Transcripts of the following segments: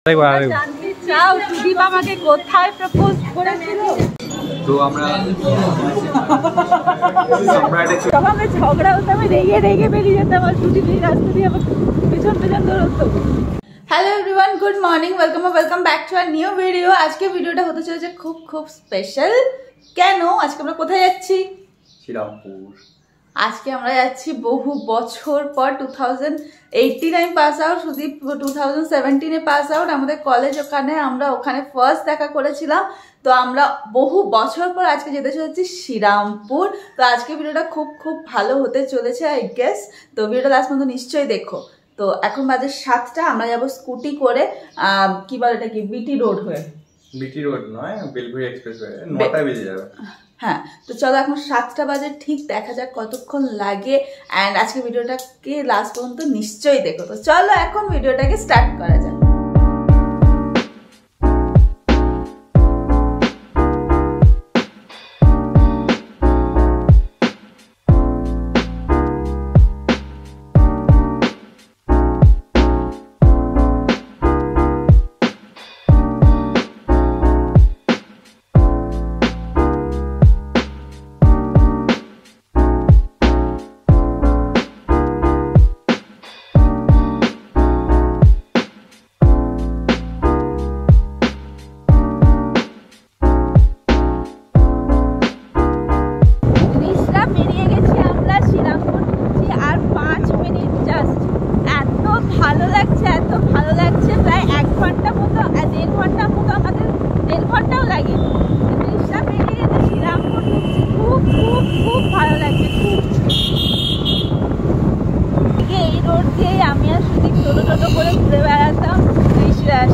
জানতে চাও সুদীপ আমাকে কোথায় প্রপোজ করেছিল? তো আমরা ঝগড়া হতো, আমি রেগে রেগে বেরিয়ে যেতাম আর সুদীপ এই রাস্তা দিয়ে আমার পেছন পেছন দৌড়তো। Hello everyone, good morning, welcome back to our new video. আজকে ভিডিওটা হতে চলেছে খুব স্পেশাল। কেন? আজকে আমরা কোথায় যাচ্ছি? শ্রীরামপুর। আজকে আমরা যাচ্ছি বহু বছর পর। 2018 pass out, Sudip 2017 pass out. আমাদের কলেজ ওখানে, আমরা ওখানে ফার্স্ট দেখা করেছিলাম। তো আমরা বহু বছর পর আজকে যেতে চলেছি শ্রীরামপুর। তো আজকে ভিডিওটা খুব ভালো হতে চলেছে আই গেস। তো ভিডিওটা লাস্ট পর্যন্ত নিশ্চয়ই দেখো। তো এখন বাজে 7টা, আমরা যাবো স্কুটি করে, কি বলে এটা, কি বিটি রোড হয়ে। বিটি রোড নয়, বেলঘড়ি এক্সপ্রেস হয়ে 9টা বেজে যাবে। হ্যাঁ, তো চলো এখন 7টা বাজে, ঠিক দেখা যাক কতক্ষণ লাগে। অ্যান্ড আজকে ভিডিওটাকে লাস্ট পর্যন্ত নিশ্চয়ই দেখো। তো চলো এখন ভিডিওটাকে স্টার্ট করা যাক।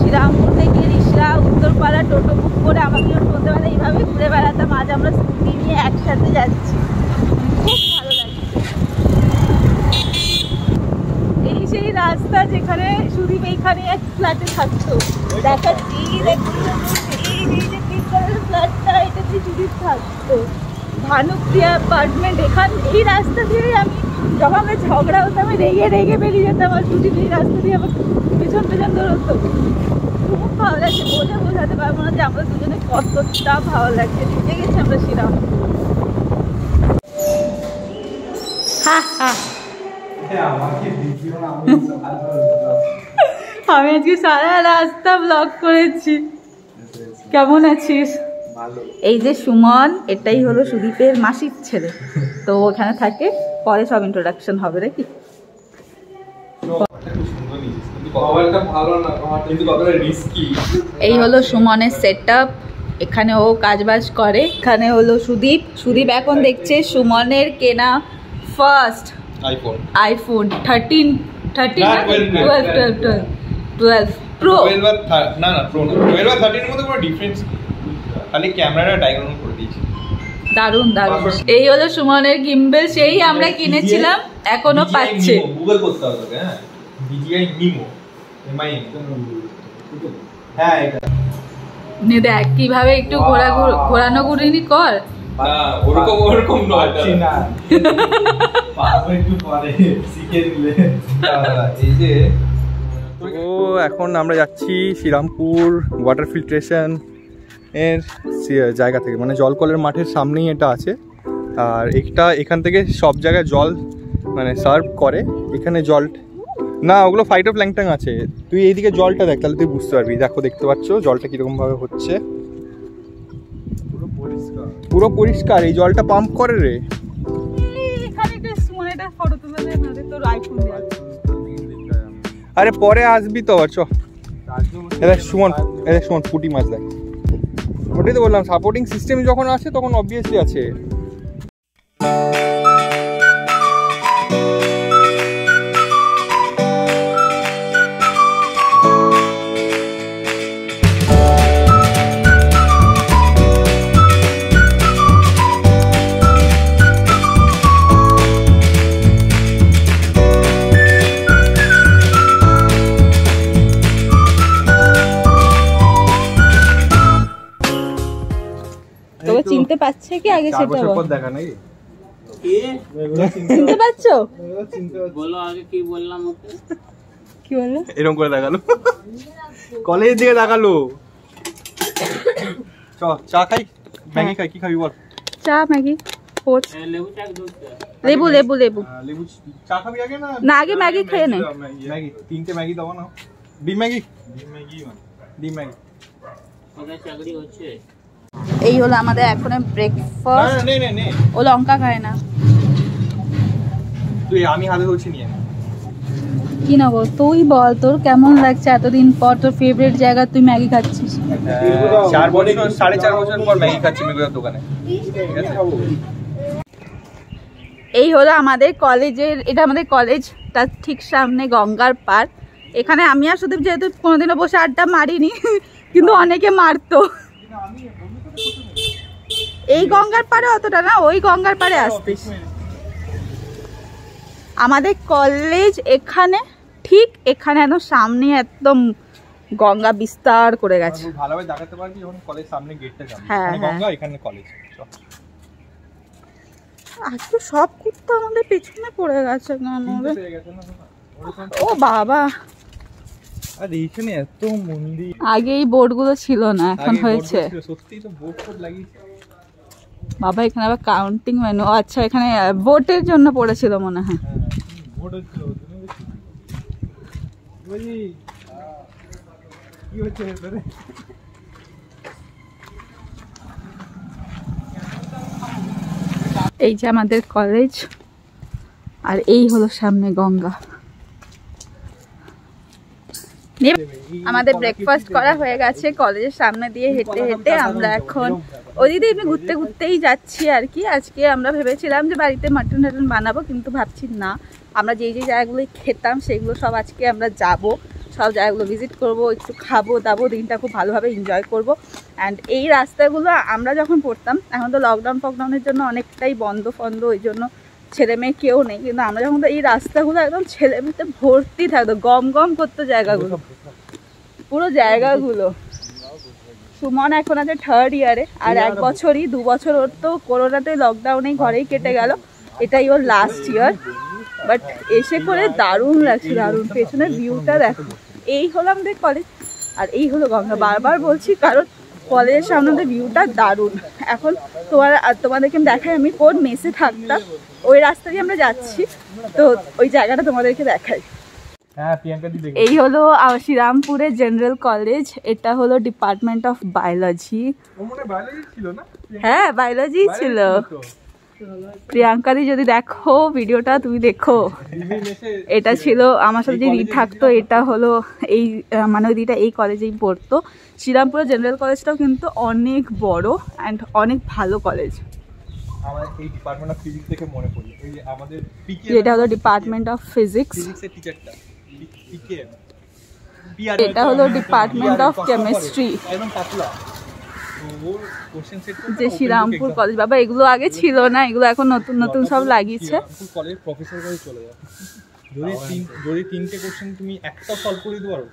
শ্রীরামপুর থেকে রিক্সা, উত্তরপাড়া, টোটো বুক করে আমাকে সন্ধ্যেবেলা এইভাবে ঘুরে বেড়াতাম। আজ আমরা স্কুটি নিয়ে একসাথে যাচ্ছি, খুব ভালো লাগছে। এই সেই রাস্তা যেখানে সুদীপ এইখানে এক ফ্ল্যাটে থাকতো, দেখাচ্ছি ফ্ল্যাটটা, এটা দিয়ে সুদীপ থাকতো, ভানুপ্রিয়া অ্যাপার্টমেন্ট। এই রাস্তা দিয়ে আমি যখন আমরা ঝগড়া হতো, আমি রেগে রেগে বেরিয়ে যেতাম আর সুদীপ এই রাস্তা দিয়ে আমার পেছন দৌড়তো। খুব ভালো লাগছে, বোঝাতে পারবো না যে আমরা দুজনে কতটা ভালো লাগছে। ঢুকে গেছি আমরা শ্রীরামপুর। আমি আজকে সারা রাস্তা ব্লগ করেছি। কেমন আছিস? এই যে সুমন, এটাই হলো সুদীপের মাসির ছেলে। তো ওখানে থাকে, পরে সব ইন্ট্রোডাকশন হবে নাকি। এই হলো সুমনের সেটআপ। এখানে ও কাজবাজ করে। এখানে হলো সুদীপ এখন দেখছে সুমনের কেনা ফার্স্ট আইফোন 13 12 প্রো। না প্রো না, 12 আর 13 এর মধ্যে কোনো ডিফারেন্স নেই, খালি ক্যামেরাটা ডায়াগোনাল করে দিয়েছি। দারুন। এই হলো সুমনের গিম্বেল, সেই আমরা কিনেছিলাম, এখনো পাচ্ছে। গুগল করতে হবে তোকে। হ্যাঁ, DJI Nemo MIM। হ্যাঁ, এটা নে দেখ কিভাবে একটু ঘোরানো ঘুরিনি কর। না ওরকম নয় না, পারবে একটু পরে শিখে নিলে। এই যে তো এখন আমরা যাচ্ছি শ্রীরামপুর ওয়াটার ফিল্ট্রেশন এর জায়গা থেকে, মানে জলকলের মাঠের সামনেই এটা আছে। আর এখান থেকে সব জায়গায় জল মানে সার্ভ করে। এখানে জল না, ওগুলো ফাইটোপ্ল্যাঙ্কটন আছে। তুই এইদিকে জলটা দেখ, তাহলে তুই বুঝতে পারবি। দেখো, দেখতে পাচ্ছ জলটা কিরকম ভাবে হচ্ছে, পুরো পরিষ্কার। এই জলটা পাম্প করে রে। আরে পরে আসবি তো আবার, চ। সুমন পুঁটি মাছ দেখ। ওটাই তো বললাম, সাপোর্টিং সিস্টেম যখন আছে তখন অবভিয়াসলি আছে। চিনতে পারছে কি আগে সেটা দেখা নাকি? চিনতে পারছো? বলো আগে কি বললাম ওকে। কি বললো? এরকম করে দেখালো, কলেজ দিকে দেখালো। চ চা খাই, ম্যাগি খাই, কি খাবি বল? চা, ম্যাগি, পোচ, লেবু লেবু লেবু। লেবু চা খাবি আগে না? না, আগে ম্যাগি খেয়ে নে। ম্যাগি 3টে ম্যাগি দাও না। ডিম ম্যাগি, ডিম ম্যাগি। এই হলো আমাদের এখন ব্রেকফাস্ট। ও লঙ্কা খায় না। তুই আমি হাতে ধরছি নিয়ে। কি নেবো তুই বল, তোর কেমন লাগছে এতদিন পর তোর ফেভারিট জায়গা তুই ম্যাগি খাচ্ছিস? 4 বছর 4.5 বছর পর ম্যাগি খাচ্ছি মেঘুদার দোকানে। এই হলো আমাদের কলেজের, এটা আমাদের কলেজ, তার ঠিক সামনে গঙ্গার পাড়। এখানে আমি আর সুদীপ যেহেতু কোনোদিনও বসে আড্ডা মারিনি, কিন্তু অনেকে মারতো। এই গঙ্গার পাড়ে অতটা না, ওই গঙ্গার পাড়ে আসতিস। আমাদের কলেজ এখানে, ঠিক এখানে একদম সামনে একদম গঙ্গা বিস্তার করে গেছে। ভালোভাবে দেখাতে পারবি যখন কলেজ সামনে গেটটা যাবে। হ্যাঁ, গঙ্গা এখানে কলেজ। আজকে সব কুত্তা আমাদের পেছনে পড়ে গেছে কেন? ও বাবা, আর এইখানে এত মন্দির। আগে এই বোর্ডগুলো ছিল না, এখন হয়েছে। সত্যি তো বোর্ড ফোর্ড লাগিয়েছে বাবা। এখানে আবার কাউন্টিং মেনু। আচ্ছা, এখানে ভোটের জন্য পড়েছিল মনে হয়। ভোট হচ্ছিল। কি হচ্ছে এবারে? এই যে আমাদের কলেজ, আর এই হলো সামনে গঙ্গা। আমাদের ব্রেকফাস্ট করা হয়ে গেছে। কলেজের সামনে দিয়ে হেঁটে হেঁটে আমরা এখন ওদিকে এমনি ঘুরতে ঘুরতেই যাচ্ছি আর কি। আজকে আমরা ভেবেছিলাম যে বাড়িতে মাটন টাটন বানাবো, কিন্তু ভাবছি না, আমরা যেই যে জায়গাগুলো খেতাম সেগুলো সব আজকে আমরা যাব, সব জায়গাগুলো ভিজিট করব, একটু খাবো দাবো, দিনটা খুব ভালোভাবে এনজয় করব। অ্যান্ড এই রাস্তাগুলো আমরা যখন পড়তাম, এখন তো লকডাউন ফকডাউনের জন্য অনেকটাই বন্ধ ফন্ধ, ওই জন্য ছেলে মেয়ে কেউ নেই, কিন্তু আমরা যখন তো এই রাস্তাগুলো একদম ছেলে মেয়েতে ভর্তি থাকতো, গম গম করতো জায়গাগুলো, পুরো জায়গাগুলো। সুমন এখন আছে 3rd ইয়ারে, আর 1 বছরই 2 বছর ওর তো করোনাতে লকডাউনেই ঘরেই কেটে গেল, এটাই ওর লাস্ট ইয়ার। বাট এসে করে দারুণ লাগছে, দারুণ। পেছনের ভিউটা দেখো। এই হলো আমাদের কলেজ, আর এই হলো গঙ্গা। বারবার বলছি কারণ কলেজের সামনে ভিউটা দারুণ। এখন তোমাদেরকে দেখাই আমি কোন মেসে থাকতাম, ওই রাস্তা দিয়ে আমরা যাচ্ছি, তো ওই জায়গাটা তোমাদেরকে দেখাই। এই হলো শ্রীরামপুরের জেনারেল কলেজ, এটা হলো ডিপার্টমেন্ট অফ বায়োলজি। হ্যাঁ, বায়োলজি ছিল। প্রিয়াঙ্কাদি যদি দেখো ভিডিওটা, তুমি দেখো, এটা ছিল আমার সাথে যে রিড থাকতো, এটা হলো এই মানে ওই দিটা এই কলেজেই পড়তো। শ্রীরামপুরের জেনারেল কলেজটাও কিন্তু অনেক বড় অ্যান্ড অনেক ভালো কলেজ। এটা হলো ডিপার্টমেন্ট অফ ফিজিক্স, এটা হলো ডিপার্টমেন্ট অফ কেমিস্ট্রি। যে শ্রীরামপুর কলেজ, বাবা এগুলো আগে ছিল না, এগুলো এখন নতুন নতুন সব লাগিয়েছে। যদি 3টে কোশ্চেন তুমি একটা সলভ করে দিতে পারো,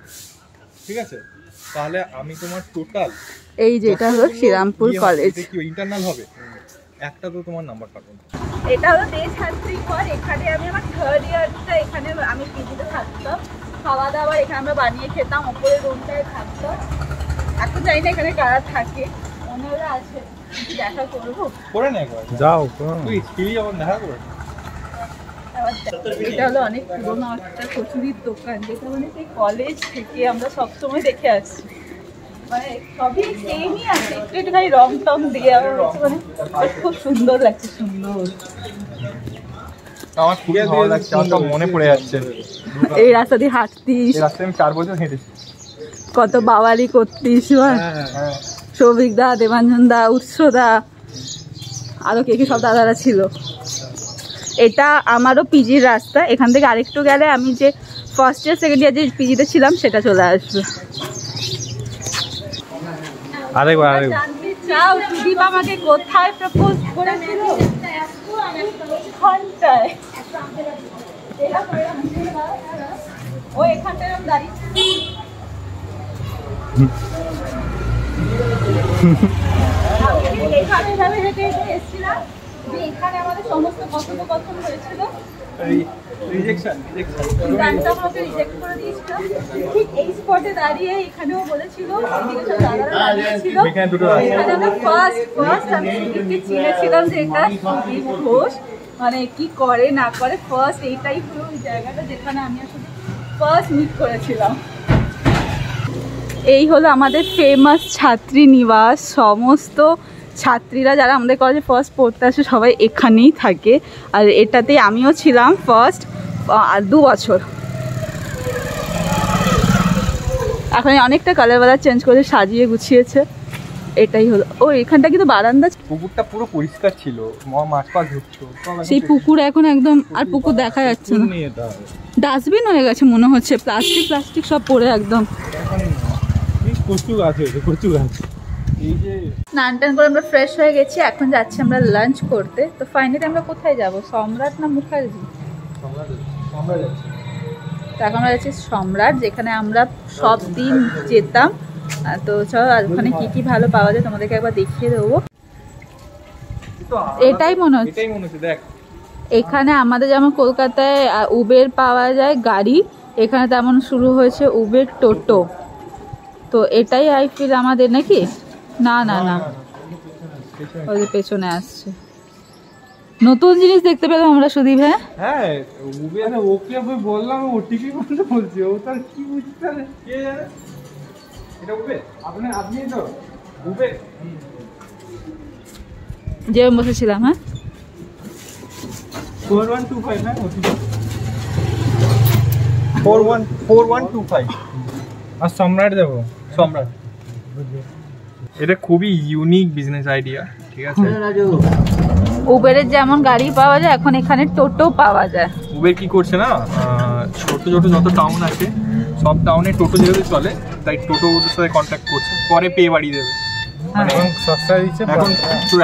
ঠিক আছে, তাহলে আমি তোমার টোটাল, এই যে এটা হলো শ্রীরামপুর কলেজ, ইন্টারনাল হবে একটা, তো তোমার নাম্বার পাবো। এটা হলো দেশাত্রী ঘর। এখানে আমি আমার 3rd ইয়ারটা এখানে আমি পিজিতে থাকতাম, খাওয়া দাওয়া এখানে আমরা বানিয়ে খেতাম, ওপরের রুমটায় থাকতাম। এখন জানি না এখানে কারা থাকে, মনে হলে আছে, দেখা করবো। করে না একবার যাও, তুই স্কিলি আবার দেখা করো। এটা হলো অনেক পুরোনো একটা কচুরির দোকান, যেটা মানে সেই কলেজ থেকে আমরা সবসময় দেখে আসছি। মানে সবই সেমই আছে, একটু একটু খালি রং টং দিয়ে মানে খুব সুন্দর লাগছে, সুন্দর। আমার খুবই ভালো লাগছে, আমার সব মনে পড়ে যাচ্ছে। এই রাস্তা দিয়ে হাঁটতিস, এই রাস্তায় আমি 4 বছর হেঁটেছি, কত বাওয়ালি করতিস। সৌভিক দা, দেবাঞ্জন দা, উৎসদা, আরো কে কি সব দাদারা ছিল। এটা আমারও পিজির রাস্তা, এখান থেকে আরেকটু গেলে আমি যে ফার্স্ট ইয়ার সেকেন্ড ইয়ার যে পিজিতে ছিলাম সেটা চলে আসবে। চাও সুদীপ আমাকে কোথায় প্রপোজ করেছিল? ঘন্টায় ও এখানটায় আমি দাঁড়িয়ে এইভাবে হেঁটে হেঁটে এসেছিলাম যে এখানে আমাদের সমস্ত কথোপকথন হয়েছিল, এই স্পটে দাঁড়িয়ে এখানেও বলেছিল চিনেছিলাম যে এটা সুদীপ ঘোষ, মানে কি করে না করে। ফার্স্ট এইটাই হলো ওই জায়গাটা যেখানে আমি আসলে ফার্স্ট মিট করেছিলাম। এই হলো আমাদের ফেমাস ছাত্রী নিবাস। সমস্ত ছাত্রীরা যারা আমাদের কলেজে ফার্স্ট পড়তে আসে সবাই এখানেই থাকে, আর এটাতেই আমিও ছিলাম ফার্স্ট আর 2 বছর। এখন অনেকটা কালার বালার চেঞ্জ করে সাজিয়ে গুছিয়েছে। এটাই হলো ও এখানটা কিন্তু বারান্দা। পুকুরটা পুরো পরিষ্কার ছিল, মাছ পা ধরছো। সেই পুকুর এখন একদম আর পুকুর দেখা যাচ্ছে না, ডাস্টবিন হয়ে গেছে মনে হচ্ছে। প্লাস্টিক সব পড়ে একদম। কচু গাছ হয়েছে, কচু গাছ। স্নান টান করে আমরা ফ্রেশ হয়ে গেছি, এখন যাচ্ছি আমরা লাঞ্চ করতে। তো ফাইনালি আমরা কোথায় যাব, সম্রাট না মুখার্জি? তো এখন আমরা যাচ্ছি সম্রাট, যেখানে আমরা সব দিন যেতাম। তো চলো ওখানে কি কি ভালো পাওয়া যায় তোমাদেরকে একবার দেখিয়ে দেবো। এটাই মনে হচ্ছে দেখ, এখানে আমাদের যেমন কলকাতায় উবের পাওয়া যায় গাড়ি, এখানে তেমন শুরু হয়েছে উবের টোটো। তো এটাই আই ফিল আমাদের নাকি? না না না, ওই যে পেছনে আসছে। নতুন জিনিস দেখতে পেলাম আমরা সুদীপ। হ্যাঁ ওকে আমি বললাম, ও ঠিকই বলতে বলছি, ও তার কি বুঝতে কে জানে। এটা উবে আপনি তো উবে যে বসেছিলাম। হ্যাঁ 4125 না 4125। আর সম্রাট দেবো, সম্রাট। এটা খুবই ইউনিক বিজনেস আইডিয়া, ঠিক আছে? উবেরের যেমন গাড়ি পাওয়া যায় এখন এখানে টোটো পাওয়া যায়। উবের কি করছে না, ছোট ছোট যত টাউন আছে সব টাউনে টোটো যেহেতু চলে, তাই টোটো ওদের সাথে কন্ট্যাক্ট করছে, পরে পে বাড়িয়ে দেবে। মানে সস্তা দিচ্ছে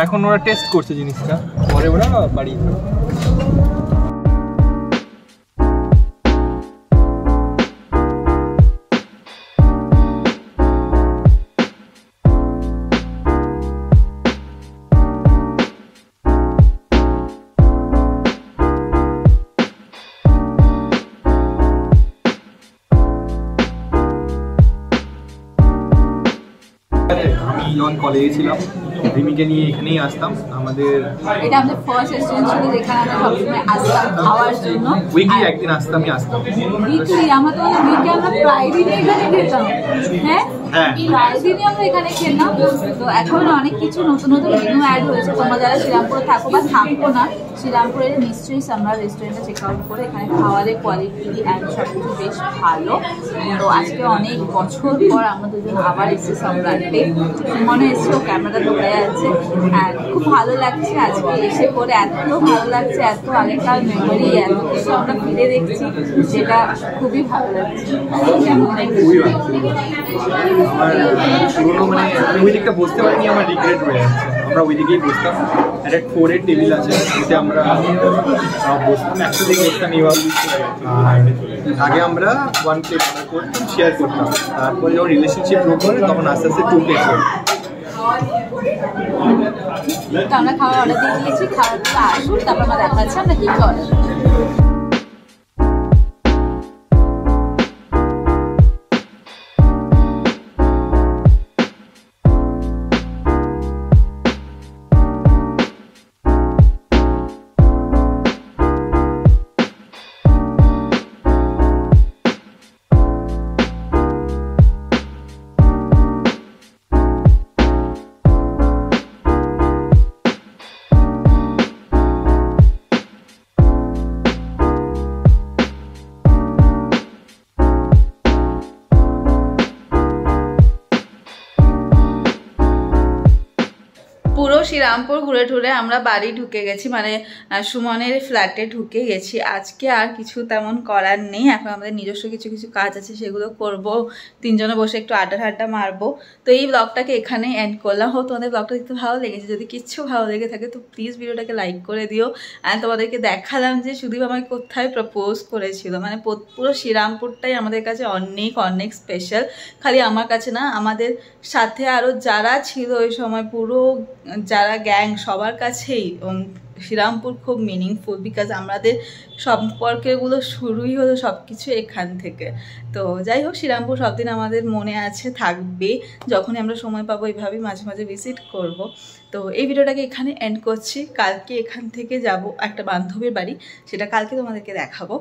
এখন ওরা টেস্ট করছে জিনিসটা, পরে ওরা বাড়িয়ে দেবে। আমি যখন কলেজে ছিলাম রিমিকে নিয়ে এখানেই আসতাম। আমাদের এটা আমাদের ফার্স্ট রেস্টুরেন্ট ছিল যেখানে আমরা সবসময় আসতাম খাওয়ার জন্য। উইকলি একদিন আসতাম। উইকলি আমরা তো উইকে আমরা প্রায় দিনই এখানে খেতাম। হ্যাঁ প্রায় দিনই আমরা এখানে খেতাম। তো এখন অনেক কিছু নতুন নতুন মেনু অ্যাড হয়েছে। তোমরা যারা শ্রীরামপুরে থাকো বা থাকো না, শ্রীরামপুরে নিশ্চয়ই আমরা রেস্টুরেন্টে চেক আউট করে, এখানে খাবারের কোয়ালিটি অ্যান্ড সব কিছু বেশ ভালো। তো আজকে অনেক বছর পর আমরা দুজন আবার এসেছি সম্রাটে। মনে এসছে, ও ক্যামেরাটা ধরে আছে। আর খুব ভালো লাগছে আজকে এসে পরে, এত ভালো লাগছে, এত আগেকার মেমোরি, এত কিছু আমরা ফিরে দেখছি, যেটা খুবই ভালো লাগছে। আমার পুরোনো মানে আমি ওই দিকটা বসতে পারিনি, আমার রিগ্রেট হয়ে যাচ্ছে। আমরা ওই দিকেই বসতাম, একটা 4-এর টেবিল আছে, যেটা আমরা বসতাম একসাথে বসতাম। এবার আগে আমরা 1 প্লেট অর্ডার করতাম, শেয়ার করতাম। তারপরে যখন রিলেশনশিপ গ্রো করে তখন আস্তে আস্তে 2 প্লেট করতাম। আমরা খাবার অর্ডার দিয়ে দিয়েছি, খাবারটা আসুন তারপর আমরা দেখাচ্ছি আমরা কি অর্ডার। পুরো শ্রীরামপুর ঘুরে টুরে আমরা বাড়ি ঢুকে গেছি, মানে সুমনের ফ্ল্যাটে ঢুকে গেছি। আজকে আর কিছু তেমন করার নেই, এখন আমাদের নিজস্ব কিছু কিছু কাজ আছে, সেগুলো করব। তিনজনে বসে একটু আড্ডা মারবো। তো এই ব্লগটাকে এখানে এন্ড করলাম। হোক তোমাদের ব্লগটা দেখতে ভালো লেগেছে। যদি কিচ্ছু ভালো লেগে থাকে তো প্লিজ ভিডিওটাকে লাইক করে দিও। অ্যান্ড তোমাদেরকে দেখালাম যে সুদীপ আমাকে কোথায় প্রপোজ করেছিল। মানে পুরো শ্রীরামপুরটাই আমাদের কাছে অনেক অনেক স্পেশাল। খালি আমার কাছে না, আমাদের সাথে আরও যারা ছিল ওই সময়, পুরো যারা গ্যাং, সবার কাছেই শ্রীরামপুর খুব মিনিংফুল, বিকজ আমাদের সম্পর্কগুলো শুরুই হলো সব কিছু এখান থেকে। তো যাই হোক, শ্রীরামপুর সব দিন আমাদের মনে আছে, থাকবে। যখনই আমরা সময় পাবো এইভাবেই মাঝে মাঝে ভিজিট করব। তো এই ভিডিওটাকে এখানে এন্ড করছি। কালকে এখান থেকে যাব একটা বান্ধবীর বাড়ি, সেটা কালকে তোমাদেরকে দেখাবো।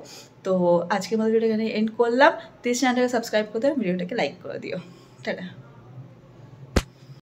তো আজকে আমাদের ভিডিওটা এখানে এন্ড করলাম। প্লিজ চ্যানেলটাকে সাবস্ক্রাইব করতে, ভিডিওটাকে লাইক করে দিও। টাটা।